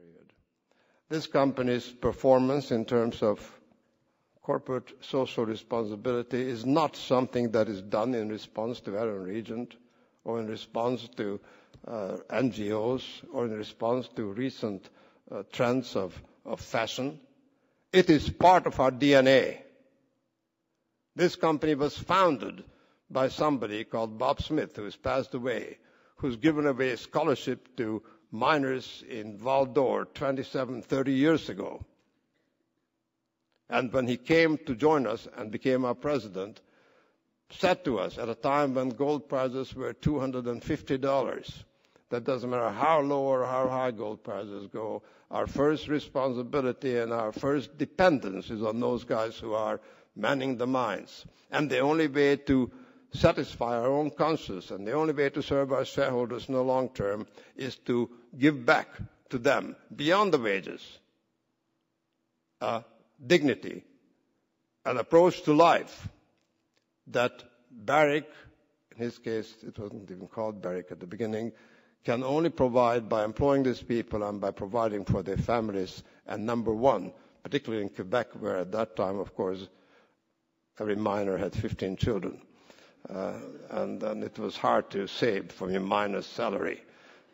period. This company's performance in terms of corporate social responsibility is not something that is done in response to Arab Regent or in response to NGOs or in response to recent trends of fashion. It is part of our DNA. This company was founded by somebody called Bob Smith, who has passed away, who's given away a scholarship to miners in Val d'Or 27, 30 years ago. And when he came to join us and became our president, said to us at a time when gold prices were $250, that doesn't matter how low or how high gold prices go, our first responsibility and our first dependence is on those guys who are manning the mines. And the only way to satisfy our own conscience and the only way to serve our shareholders in the long term is to give back to them, beyond the wages, dignity, an approach to life that Barrick, in his case it wasn't even called Barrick at the beginning, can only provide by employing these people and by providing for their families. And number one, particularly in Quebec, where at that time, of course, every miner had 15 children. And it was hard to save from your miner's salary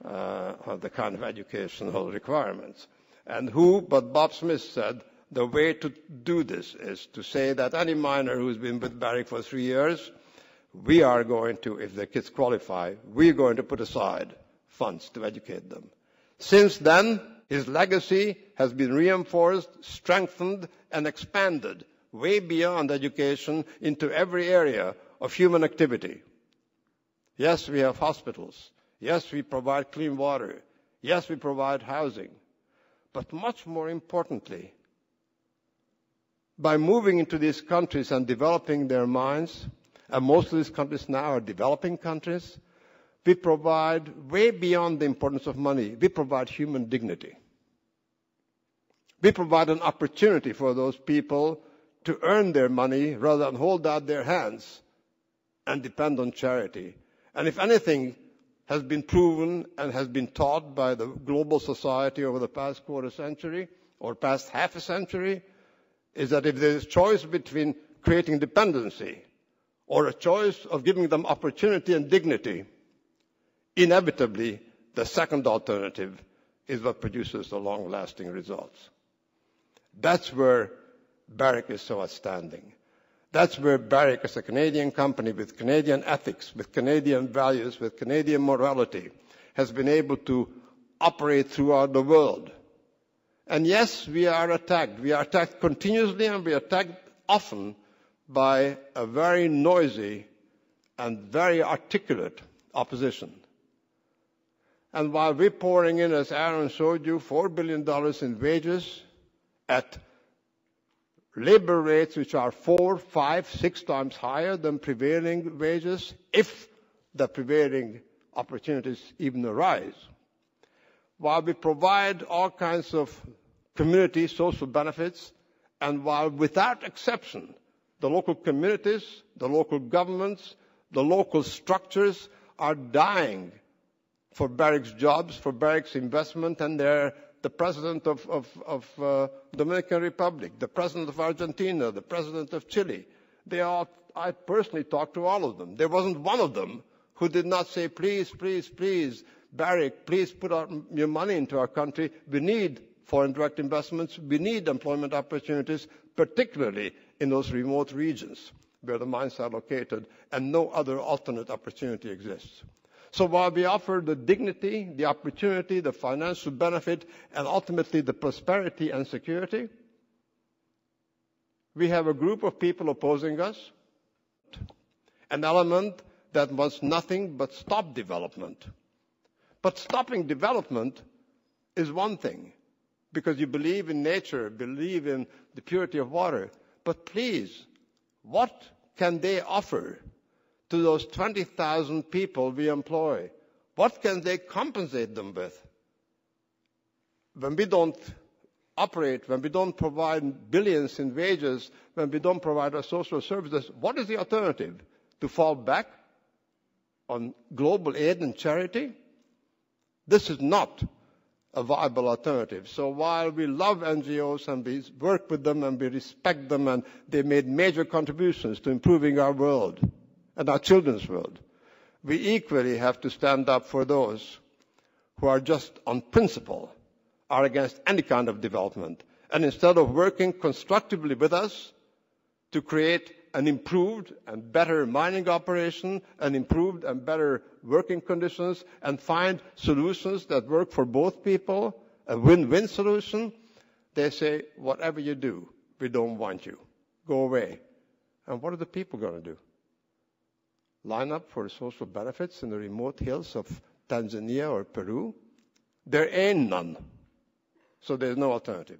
the kind of educational requirements. And who but Bob Smith said, the way to do this is to say that any miner who's been with Barrick for 3 years, we are going to, if their kids qualify, we're going to put aside funds to educate them. Since then, his legacy has been reinforced, strengthened, and expanded way beyond education into every area of human activity. Yes, we have hospitals. Yes, we provide clean water. Yes, we provide housing. But much more importantly, by moving into these countries and developing their mines, and most of these countries now are developing countries, we provide way beyond the importance of money. We provide human dignity. We provide an opportunity for those people to earn their money rather than hold out their hands and depend on charity. And if anything has been proven and has been taught by the global society over the past quarter century or past half a century, is that if there is a choice between creating dependency or a choice of giving them opportunity and dignity, inevitably the second alternative is what produces the long-lasting results. That's where Barrick is so outstanding. That's where Barrick, as a Canadian company with Canadian ethics, with Canadian values, with Canadian morality, has been able to operate throughout the world. And yes, we are attacked. We are attacked continuously, and we are attacked often by a very noisy and very articulate opposition. And while we're pouring in, as Aaron showed you, $4 billion in wages at labor rates which are 4, 5, 6 times higher than prevailing wages, if the prevailing opportunities even arise, while we provide all kinds of community social benefits, and while without exception the local communities, the local governments, the local structures are dying for Barrick's jobs, for Barrick's investment, and they're the president of Dominican Republic, the president of Argentina, the president of Chile. I personally talked to all of them. There wasn't one of them who did not say, please, please, please, Barrick, please put your money into our country. We need foreign direct investments. We need employment opportunities, particularly in those remote regions where the mines are located and no other alternate opportunity exists. So while we offer the dignity, the opportunity, the financial benefit, and ultimately the prosperity and security, we have a group of people opposing us, an element that wants nothing but stop development. But stopping development is one thing, because you believe in nature, believe in the purity of water. But please, what can they offer to those 20,000 people we employ? What can they compensate them with? When we don't operate, when we don't provide billions in wages, when we don't provide our social services, what is the alternative? To fall back on global aid and charity? This is not a viable alternative. So while we love NGOs and we work with them and we respect them and they made major contributions to improving our world and our children's world, we equally have to stand up for those who are just on principle, are against any kind of development. And instead of working constructively with us to create an improved and better mining operation, an improved and better working conditions, and find solutions that work for both people, a win-win solution, they say, whatever you do, we don't want you. Go away. And what are the people going to do? Line up for social benefits in the remote hills of Tanzania or Peru? There ain't none. So there's no alternative.